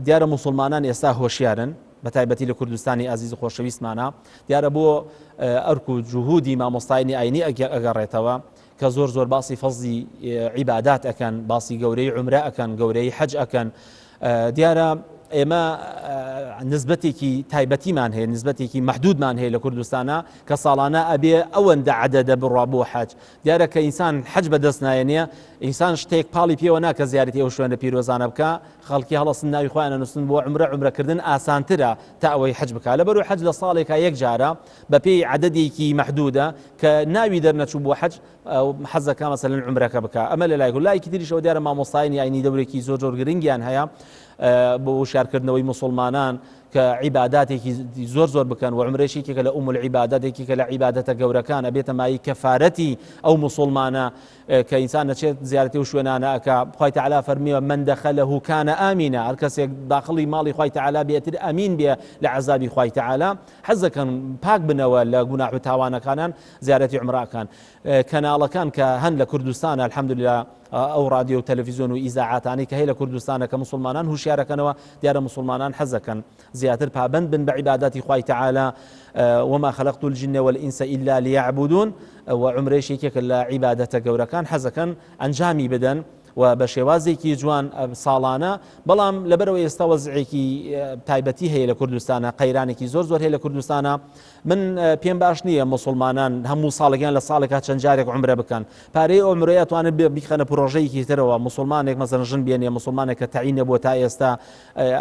دیارە مسلمانان ئێستا هۆشیارن بە تایبەتی لە کوردستانی ئازیز و خۆشەویستمانە دیارە بۆ ئەرک و جوهودی مامۆستاینی ئاینی ئەگەڕێتەوە کە زۆر زۆر باسی فەزلی عیبادات ئەکەن باسی گەورەی عومرە ئەکەن گەورەی حەج ئەکەن دیارە ئێمە نسبەتێکی تایبەتیمان هەیە نسبەتێکی مەحدودمان هەیە لە کوردستانە کە ساڵانە ئەبێ ئەوەندە عەدەدە بڕوا بۆ حەج دیارە کە ئینسان حەج بەدەست نایەنێ ئینسان شتێک پاڵی پێوە ناکە زیارەتی ئەو شوێنە پیرۆزانە بکە خەڵکی هەڵەسن ناوی خۆیان ئەنووسن بۆ عومرەکردن ئاسانترە تا ئەوەی حەج بکە لەبەرەوەی حەج لە ساڵێکا یەک جارە بە پێی عەدەدێکی مەحدودە کە ناوی دەرنەچوو بۆ حەج حەزەکە مەسەلەن عومرەکە بکە ئەمە لە لایەکی تریشەوە دیارە مامۆستاینی ئاینی دەورێکی زۆر زۆر گرنگیان هەیە بۆ شارکردنەوەی مسلمانان کە عیباداتێکی زۆر زۆر بکەن و عومرەیەکێکە لە ئوم العیباداتێکێکە لە عیبادەتە گەورەکانە بێتە مای کەفارەتی ئەو مسلمانە کە ئینسان نەچێت زیارەتی و شوێنانە ئەکا خوای تەعالی فەرمیوە من دەخەلەه کانە ئامینە هەر کەسێک داخڵی ماڵی خوای تەعالی بێتر ئەمین بێ لە عەزابی خوای تەعالی حەزەکەن پاک بنەوە لە گوناح و تاوانەکانان زیارەتی عومرەکان کەناڵەکان کە هەن لە کوردستانە الحەمدوللا ئەو رادیۆ و تەلەڤیزیۆن و ئیزاعاتانی کە هەیە لە کوردستانە کە مسلمانان هوشیارەکەنەوە دیارە مسلمانان حەزەکەن زیاتر پابند بن بە عیباداتی خوای تەعالی وما خلقت الجن والإنس إلا ليعبدون وعمرێشێکێکە لە عیبادەتە گەورەکان حەزەکەن ئەنجامی بدەن و بە شێوازێکی جوان ساڵانە بەڵام لەبەرەوەی ئێستا وەزعێکی تایبەتی هەیە لە کوردستانە قەیرانێکی زۆر زۆر هەیە لە کوردستانە من پێم باش نییە مسلمانان هەموو ساڵێکیان لە ساڵێکا چەند جارێک عومرە بکەن پارەی عومرەیە توانێت بیخەنە پرۆژەیەکی ترەوە مسلمانێک مەسەلەن ژن بێنێ مسلمانێک کە تەعیینە بۆ تا ئێستا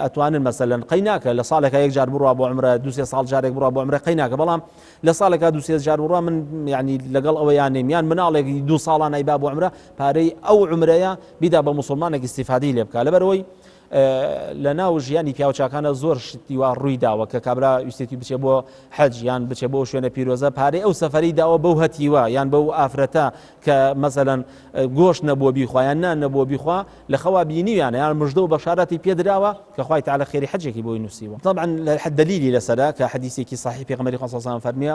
ئەتوانن مەسەلەن قەی ناکە لە ساڵێکا یەک جار بڕوا بۆ عومرە دو سێ ساڵ جارێک بڕوا بۆ عومرە قەی ناکە بەڵام لە ساڵێکا دو سێ جار بڕوا من یعنی لەگەڵ ئەوەیان نێمیان مناڵێکی دو ساڵان ئەیبا بۆ عومرە پارەی ئەو عومرەیە بیدا بە مسلمانێک استیفادەی لێ بکە لەبەرەوەی لە ناو ژیانی پیاوچاکانە زۆر شتی وا ڕووی داوە کە کابرا ویستێتی بچێ بۆ حەج یان بچێ بۆ شوێنە پیرۆزە پارەی ئەو سەفەری داوە بەو هەتیوە یان بەو ئافرەتە کە مەسەلەن گۆشت نەبووە بیخوا یان نان نەبووە بیخوا لە خەوا بینیویانە یان مژدە و بەشارەتی پێدراوە کە خوای تعالی خێری حەجێکی بۆی نووسیوە. طبعا دلیلی لەسەرە کە حەدیثێکی صحیح پێغەمبەری خوا صلی الله علیه و سلم فەرمیە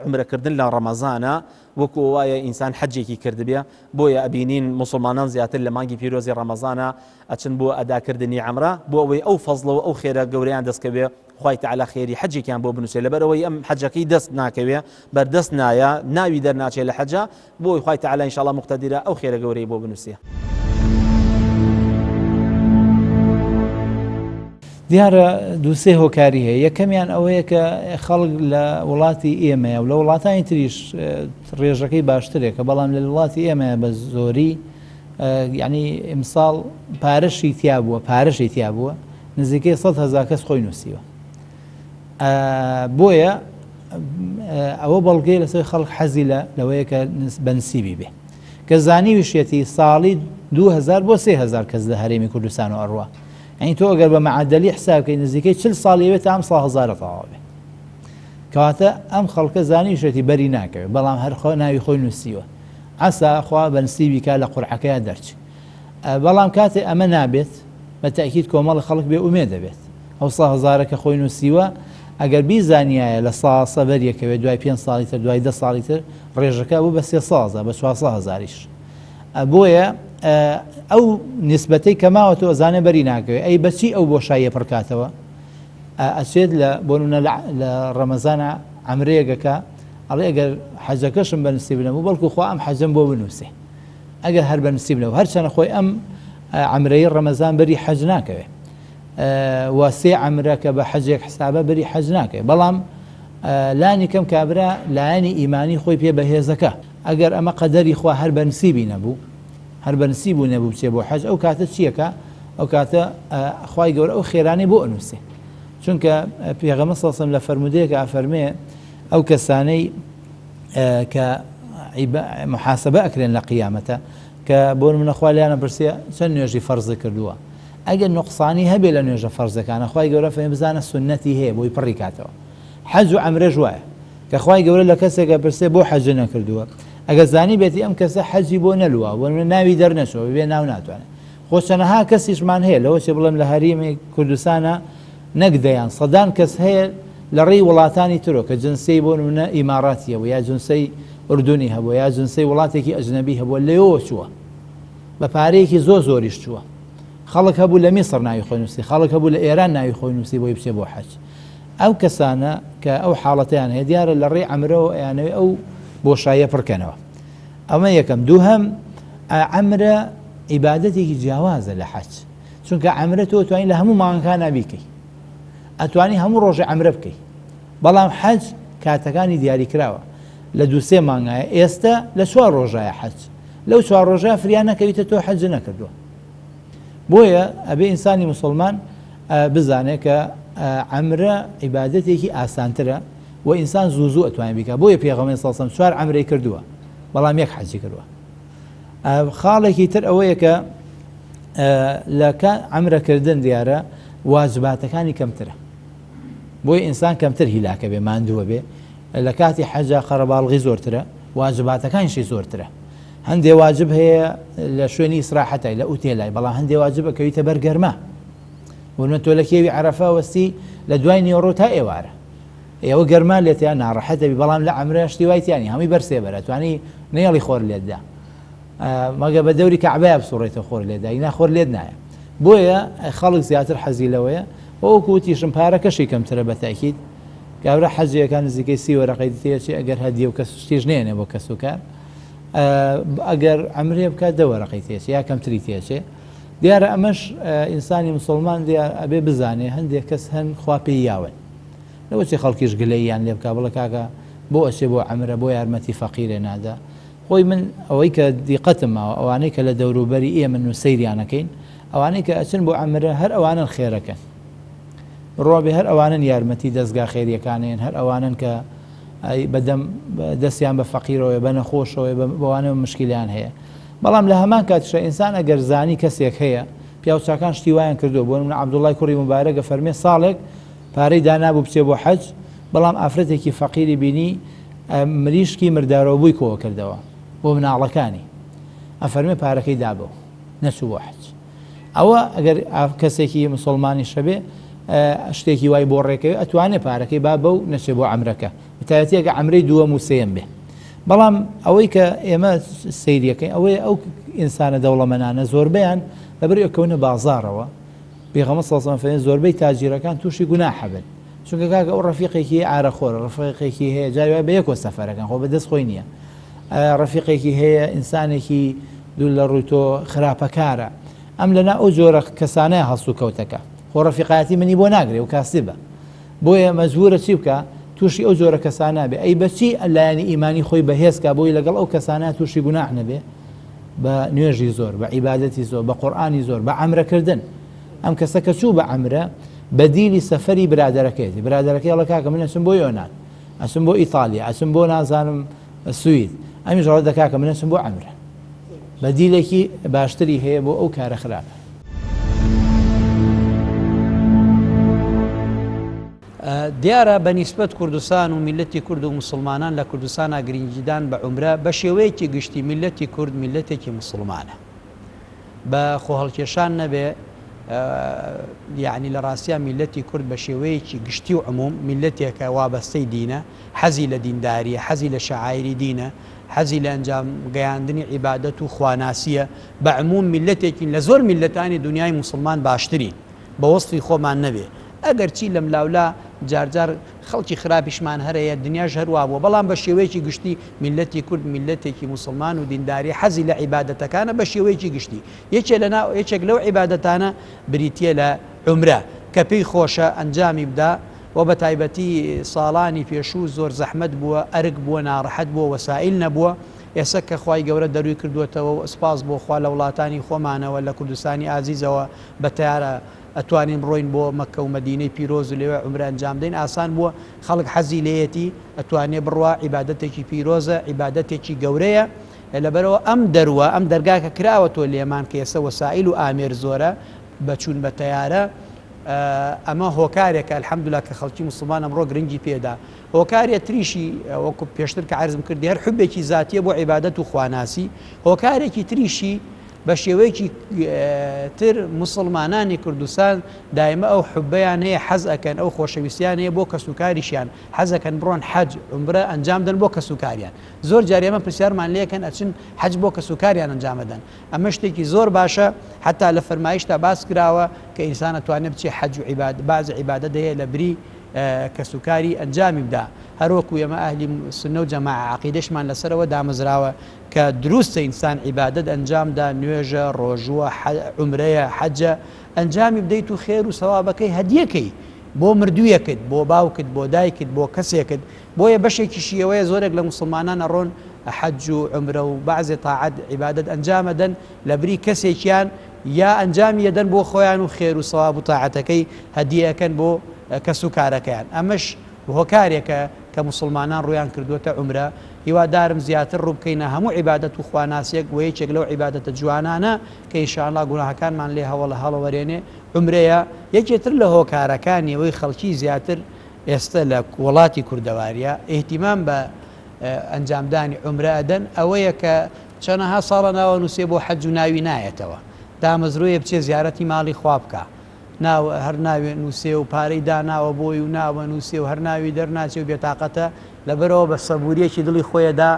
عمرەکردن لە ڕەمەزانە وەکو وایە ئینسان حەجێکی کردبێ بۆیە ئەبینین مسلمانان زیاتر لە مانگی پیرۆزی ڕەمەزانە ئەچن بۆ ئەداکردنی عەمرە بۆ ئەوەی ئەو فەزڵەوە ئەو خێرە گەورەیان دەستکەوێ خوای تعالی خێری حەجێکیان بۆ بنووسێ لەبەرەوەی ئەم حەجەکەی دەست ناکەوێ بەردەست نایە ناوی دەرناچێت لە حەجە بۆی خوای تعالی ئینشاءالله مقتەدیرە ئەو خێرە گەورەی بۆ بنووسێ. دیارە دووسێ هۆکاری هەیە یەکەمیان ئەوەیە کە خەڵک لە وڵاتی ئێمەیە و لە وڵاتانی تریش ڕێژەکەی باشترێکە بەڵام لە وڵاتی ئێمەیە بە زۆری یعنی ئیمساڵ پارەشی تیا بووە نزیکەی 100,000 کەس خۆی نووسیوە بۆیە ئەوە بەڵگەی لەسەر خەڵک حەزی لەوەیە کە بەنسیبی بێ کە زانی وشێتی ساڵی 2,000 بۆ 3,000 کەس لە هەرێمی کوردستان و ئەڕوا ئەین تۆ ئەگەر بە معادلی حسابکەی نزیکەی 40 ساڵیەوێت ئەم 100,000 تەواو بێ کەواتە ئەم خەڵکە زانی وشێتی بەری ناکەوێت بەڵام هەر ناوی خۆی نووسیوە عسا خوا بەنسیبی کا لە قورعەکەیان دەرچ بەڵام کاتێ ئەمە نابێت بە تەکید کۆمەڵی خەڵک بێ ئومێ دەبێت ئەو 100,000 کە خۆی نووسیوە ئەگەر بیزانایە لە ساسە بەریەکەوێت دوای 5 ساڵی تر دوای 10 ساڵی تر ڕێژەکە بوو بە 300 بە 400,000ش بۆیە ئەو نسبەتەی کەماوە تۆ زانێ بەری ناکەوێت ئەی بەچی ئەو بۆشاییە پڕکاتەوە ئەچێت لە بۆنە لە ڕەمەزانە عەمرەیەکەکە ئەڵێ ئەگەر حەجەکەشم بەنسیب نەبوو بەڵکو خوا ئەم حەجەم بۆ بنووسێ ئەگەر هەر بەنسیب نەبوو هەرچەنە خۆی ئەم عەمرەی ڕەمەزان بەری حەج ناکەوێت واسێ عەمرە کە بە حەجێک حسابە بەری حەج ناکەوێت بەڵام لانی کەم کابرا لایانی ئیمانی خۆی پێ بەهێزەکە ئەگەر ئەمە قەدەری خوا هەر بەنسیبی نەبوو هەر بەنسیب و نەبوو بچێ بۆ حەج ئەو کاتە چیەکە ئەو کاتە خوای گەورە ئەو خێرانی بۆ ئەنووسێ چونکە پێغەمبەر صلی الله علیه و سلم لە فەرمودەیەکە ئەفەرمێ ئەو کەسانەی کە محاسبە ئەکرێن لە قیامەتە کە بۆ منە خوا لیانە پرسێ چەند نوێژی فەرزە کردووە ئەگەر نوقسانی هەبێ لە نوێژە فەرزەکانە خوای گەورە فەرمێ بزانە سونەتی هەیە بۆی پڕی کاتەوە حەج و عەمرەش وایە کە خوای گەورە لە کەسێکە پرسێ بۆ حەج نەکردووە ئەگەر زانی بێتی ئەم کەسە حەجی بۆ نەلووە بۆ ناوی دەرنەچەوە بێ ناو ناتوانێت خۆچەنەها کەسیشمان هەیە لەوە چێ بڵێم لە هەرێمی کوردستانە نەکدەیان سەدان کەس هەیە لە ڕێی وڵاتانی ترۆ کە جنسەی بۆ نمونە ئیماراتیەوە یا جنسەی ئوردونی هەبووە یا جنسەی وڵاتێکی ئەجنەبی هەبووە لەوە چووە بە پارەیەکی زۆریش چووە خەڵک هەبوو لە میسر ناوی خۆی نووسی خەڵک هەبوو لە ئێران ناوی خۆی نووسی بۆی بچێ بۆ حەج ئەو کەسانە کە ئەو حاڵەتیان هەیە دیارە لە ڕێ عەمرەوە یانەوەی ئەو بۆشاییە پڕکەنەوە ئەمە یەکەم دووهەم عەمرە عیبادەتێکی جیاوازە لە حەج چونکە عەمرە تۆ توانی لە هەموو مانگەکانە بیکەی ئەتوانی هەموو ڕۆژێ عەمرە بکەی بەڵام حەج کاتەکانی دیاری کراوە لە 2-3 مانگایە ئێستا لە 4 ڕۆژایە حەج لەو 4 ڕۆژە فریان نەکەویتە تۆ حەج نەکردووە بۆیە ئەبێ ئینسانی مسلمان بزانێت کە عەمرە عیبادەتێکی ئاسانترە و ئینسان زوو ئەتوانێت بیکە بۆیە پێغەمبەر صلی الله علیه و سلم 4 عەمرەی کردووە بەڵام 1 حەجی کردووە خاڵێکی تر ئەوەیە کە لە عەمرەکردن دیارە واجباتەکانی کەمترە بۆی ئینسان کەمتر هیلاکە بێ ماندووە بێ لە کاتی حەجە خەرەباڵغی زۆرترە واجباتەکانیشی زۆرترە هەندێ واجب هەیە لە شوێنی ئیسراحەتای لە ئوتێلای بەڵام هەندێ واجب ئەکەویتە بەر گەرما بۆنە تۆ لە کێوی عەرەفە وەستی لە دوای نیوەڕۆ تا ئێوارە ئێوە گەرما لێتیان ناڕەحەتەبی بەڵام لە عەمرە شتی وایتیانی هەمووی بەرسێبەرە توانی نێڵی خۆر لێتدا مەگە بە دەوری کەعبەیە بسوڕێتە خۆر لێدا ئینا خۆر لێت نایە بۆیە خەڵک زیاتر حەزی لەوەیە وەکو وتیشم پارەکەشی کەمترە بە تاکید کابرا حەجیەکان نزیکەی 30 وەرەقەی دێتێ ئەگەر هەدیە و کەس شتیش نێنێ بۆ کەس و کار ئەگەر عەمرێ بکات 10 وەرەقەی تێچێ یا کەمتری تێچێ دیارە ئەمەش ئینسانی مسلمان ئەبێ بزانێ هەندێک کەس هەن خوا پێی یاون لەوە چێ خەڵکیش گلەییان لێ بکا بڵێ کاکە بۆ ئەچێ بۆ عەمرە بۆ یارمەتی فەقیرێ نادا خۆی من ئەوەی کە دیقەتم ماوە ئەوانەی کە لە دەوروبەری ئێمە و سەیریانەکەین ئەوانەی کە ئەچن بۆ عەمرە هەر ئەوانن خێرەکەن ڕۆبێ هەر ئەوانن یارمەتی دەستگا خێریەکانێن هەر ئەوانن کە بەدەم دەستیان بە فەقیرەوە بە نەخۆشەوە بەوانە مشکلیان هەیە بەڵام لە هەمان کاتیشە ئینسان ئەگەر زانی کەسێک هەیە پیاوچاکان شتی وایان کردو بۆ نمونە عەبدوڵڵای کوڕی مبارەکە فەرمێ ساڵێک پارەی دانابوو بچێ بۆ حەج بەڵام ئافرەتێکی فەقیری بینی مریشکی مردارەوە بووی کۆوە کردەوە بۆ مناڵەکانی ئەفەرمێ پارەکەی دابەوە نەچوو بۆ حەج ئەوە ئەگەر کەسێکی مسلمانی شەبێ شتێکی وای بۆ ڕێکەوە ئەتوانێت پارەکەی با بەو نەچێ بۆ عەمرەکە بەتایبەتیەکە عەمرەی دووەم و سێم بێ بەڵام ئەوەی کە ئێمە سەیریەکەین ئەوەیە ئەو ئینسانە دەوڵەمەندانە زۆربەیان لەبەر ئەوکەونە بازاڕەوە پێغەمبەر صلی الله علیه و سلم زۆربەی تاجیرەکان تووشی گوناحە بن چونکە کاکە ئەو ڕەفیقێکی ئارەخۆرە ڕەفیقێکی هەیە جاری وای بە یەکۆ سەفەرەکەن خۆ بەدەست خۆی نییە ڕەفیقێکی هەیە ئینسانێکی دوو لە ڕووی تۆ خراپەکارە ئەم لەنا ئەو جۆرە کەسانەیە هەڵسو کەوتەکە خۆ ڕەفیقایەتی منی بۆ ناگرێ و کاسبە بۆیە مەجبورە چی بکە تووشی ئەو جۆرە کەسانە بێ ئەی بەچی لایەنی ئیمانی خۆی بەهێزکە بۆی لەگەڵ ئەو کەسانە تووشی گوناح نەبێ بە نوێژی زۆر بە عیبادەتی زۆر بە قورئانی زۆر بە عەمرەکردن ئەم کەسە کە چوو بە عەمرە بەدیلی سەفەری برادەرەکەیەتی برادەرەکەی هەڵە کاکە من ئەچم بۆ یۆنان ئەچم بۆ ئیتالیا ئەچم بۆ نازانم سوید ئەمیش هەڵە دەکاکە من ئەچم بۆ عەمرە بەدیلێکی باشتری هەیە بۆ ئەو کارە خراپە دیارە بەنیسبەت کوردستان و میلەتی کورد و مسلمانان لە کوردستانە گرنگیدان بە عومرە بە شێوەیەکی گشتی میلەتی کورد میلەتێکی مسلمانە بە خۆهەڵکێشان نەبێ یعنی لە ڕاستیان میلەتی کورد بە شێوەیەکی گشتی و عموم میلەتێکە وابەستەی دینە حەزی لە دینداریە حەزی لە شەعایری دینە حەزی لە ئەنجام گەیاندنی عیبادەت و خواناسیە بە عموم میلەتێکی لە زۆر میلەتانی دنیای مسلمان باشترین بە وەسفی خۆمان نەبێ ئەگەر چی لەم لاولا جارجار خەڵکی خراپیشمان هەرەیە دنیاش هەروە بووە بەڵام بە شێوەیەکی گشتی میلەتی کورد میلەتێکی مسلمان و دینداری حەزی لە عیبادەتەکانە بە شێوەیەکی گشتی یەکێک لەو عیبادەتانە بریتیە لە عومرە کە پێی خۆشە ئەنجامی بدا و بە تایبەتی ساڵانی پێشوو زۆر زەحمەت بووە ئەرک بووە ناڕەحەت بووە وەسائل نەبووە ئێستا کە خوای گەورە دەروی کردووەتەوە و سپاس بۆ خوا لە وڵاتانی خۆمانەوە لە کوردستانی ئازیزەوە بەتیارە ئەتوانین بڕۆین بۆ مەکە و مەدینەی پیرۆز و لێوە عومرە ئەنجام دەین ئاسان بووە خەڵک حەزی لێیەتی ئەتوانێ بڕوا عیبادەتێکی پیرۆزە عیبادەتێکی گەورەیە لەبەرەوە ئەم دەروە ئەم دەرگاکە کراوەتۆ لێمان کە ئێستا وەسائل و ئامێر زۆرە بەچوون بە تەیارە ئەمە هۆکارێکە الحەمدولیلا کە خەڵکی مسلمان ئەمڕۆ گرنگی پێدا هۆکارێک تریشی وەکو پێشتر کە عەرزم کردی هەر حوبێکی زاتیە بۆ عیبادەت و خواناسی هۆکارێکی تریشی بە شێوەیەکی تر مسلمانانی کوردستان دایمە ئەو حوبەیان هەیە حەز ئەکەن ئەو خۆشەویستیان هەیە بۆ کەسوکاریشیان حەز ئەکەن بڕۆن حەج عومرە ئەنجام دەن بۆ کەسوکاریان زۆر جارێ ئێمە پرسیارمان لێکەن ئەچن حەج بۆ کەسوکاریان ئەنجامەدەن ئەمە شتێکی زۆر باشە حتا لە فەرمایشتا باس کراوە کە ئینسان ئەتوانێت بچێ حەج و بعض عیبادەت هەیە لە بری کەسوکاری ئەنجامی بدا هەروەکو ئێمە ئەهلی سنە و جەماعە عەقیدەشمان لەسەرەوە دامەزراوە کە دروستە ئینسان عیبادەت ئەنجامدا نوێژە ڕۆژووە عومرەیە حەجە ئەنجامی بدەیت و خێر و سەوابەکەی هەدیەکەی بۆ مردوویەکت بۆ باوکت بۆ دایکت بۆ کەسێکت بۆیە بەشێکیشی ئەوەیە زۆرێک لە مسلمانان ئەڕۆن حەج و عومرە و بەعزێ تاعەت عیبادەت ئەنجامەدەن لە بری کەسێکیان یا ئەنجامی یەدەن بۆ خۆیان و خێر و سەواب و تاعەتەکەی هەدیەکەن بۆ کەسوکارەکەیان ئەمەش هۆکارێکە کە مسلمانان ڕویان کردووەتە عومرە هیوادارم زیاتر ڕووبکەینە هەموو عیبادەت و خواناسیەک و یەکێک لەو عیبادەتە جوانانە کە ئینشاءالله گوناهەکانمان لێ هەوڵە هەڵەوەرێنێ عومرەیە یەکێتر لە هۆکارەکانی ئەوەی خەڵکی زیاتر ئێستا لە وڵاتی کوردەواریە ئیهتیمام بە ئەنجامدانی عومرە ئەدەن ئەوەیە کە چەندەها ساڵە ناوە نووسێ بۆ حەج و ناوی نایەتەوە دامەزرۆیە بچێ زیارەتی ماڵی خوا بکە ناو هەر ناوێ نووسێ و پارەی داناوە بۆی و ناوە نووسێ و هەر ناوی دەرناچێ و بێتاقەتە لەبەرەوە بە سەبوریەکی دڵی خۆیەدا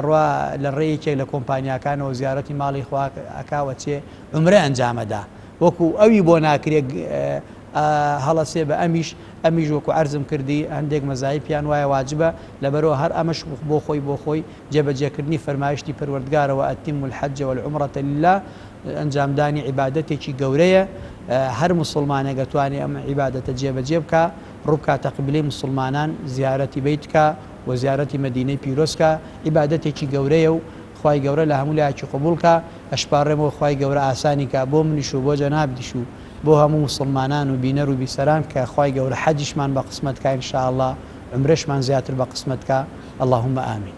ڕوا لە ڕێیەکێک لە کۆمپانیاکانەوە زیارەتی ماڵی خوا ئەکاوە چێ عومرە ئەنجامەدا وەکو ئەوی بۆ ناکرێت هەڵەسێ بە ئەمیش وەکو عەرزم کردی هەندێک مەزایی پیان وایە واجبە لەبەرەوە هەر ئەمەش بۆ خۆی جێبەجێکردنی فەرمایشتی پەروەردگارەوە ئەتیم الحەج والعومرەة لله ئەنجامدانی عیبادەتێکی گەورەیە هەر مسلمانێک دەتوانێت ئەم عیبادەتە جێبەجێ بکە ڕووبکاتە قبلەی مسلمانان زیارەتی بیتکە و زیارەتی مەدینەی پیرۆزکە عیبادەتێکی گەورەیە و خوای گەورە لە هەموو لایەکی قبولکە ئەشپارڕێمەوە خوای گەورە ئاسانیکە بۆ منیش و بۆ جەنابدیش و بۆ هەموو مسلمانان و بینەر و بیسەران کە خوای گەورە حەجیشمان بە قسمەتکە ئینشاءالله عومرەشمان زیاتر بە قسمەتکە اللهم ئامین.